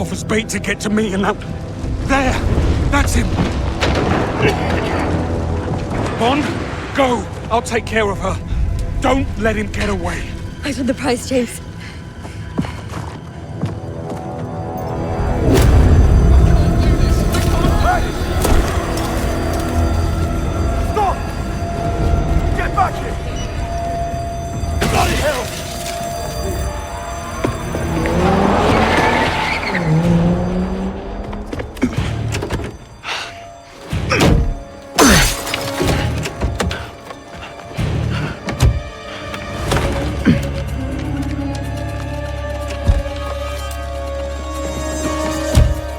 offers bait to get to me, and now... There! That's him! Bond, go! I'll take care of her. Don't let him get away. I paid the price, James. Stop! Get back here! Bloody hell!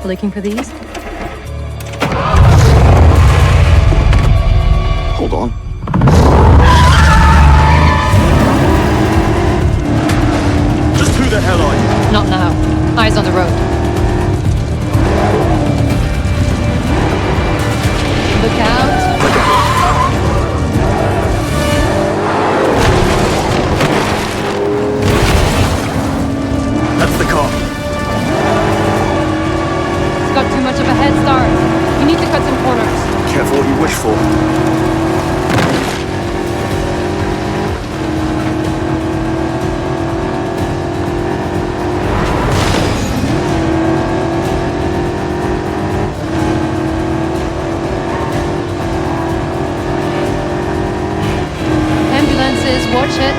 Looking for these? Hold on. Just who the hell are you? Not now. Eyes on the road. Look out. That's the car. It's got too much of a head start. You need to cut some corners. Careful what you wish for. Ambulances, watch it.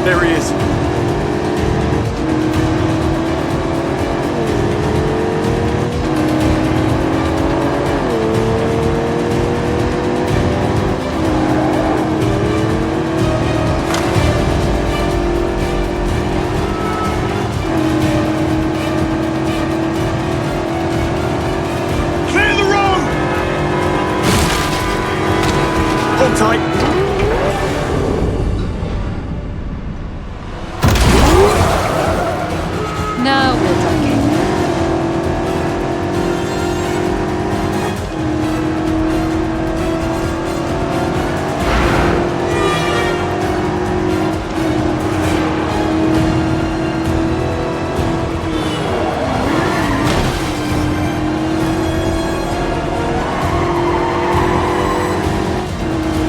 There he is. Clear the road! Hold tight. Now we're talking.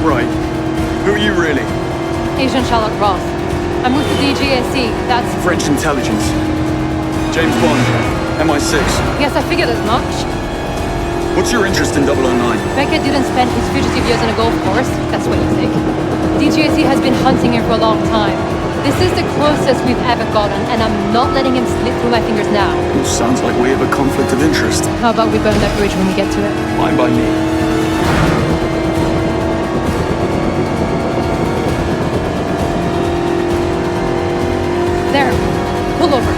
Right. Who are you really? Agent Charlotte Roth. I'm with the DGSE. That's... French intelligence. James Bond, MI6. Yes, I figured as much. What's your interest in 009? Beckett didn't spend his fugitive years on a golf course. That's what you think. DGSE has been hunting him for a long time. This is the closest we've ever gotten, and I'm not letting him slip through my fingers now. Well, sounds like we have a conflict of interest. How about we burn that bridge when we get to it? Fine by me. There. Pull over.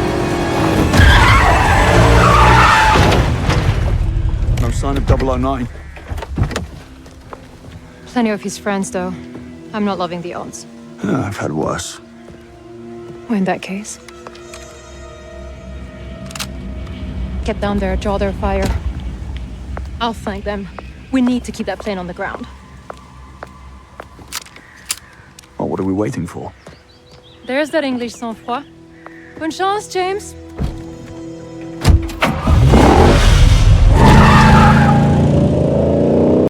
No sign of 009. Plenty of his friends, though. I'm not loving the odds. I've had worse. Well, in that case... Get down there, draw their fire. I'll find them. We need to keep that plane on the ground. Well, what are we waiting for? There's that English sang-froid. Bonne chance, James.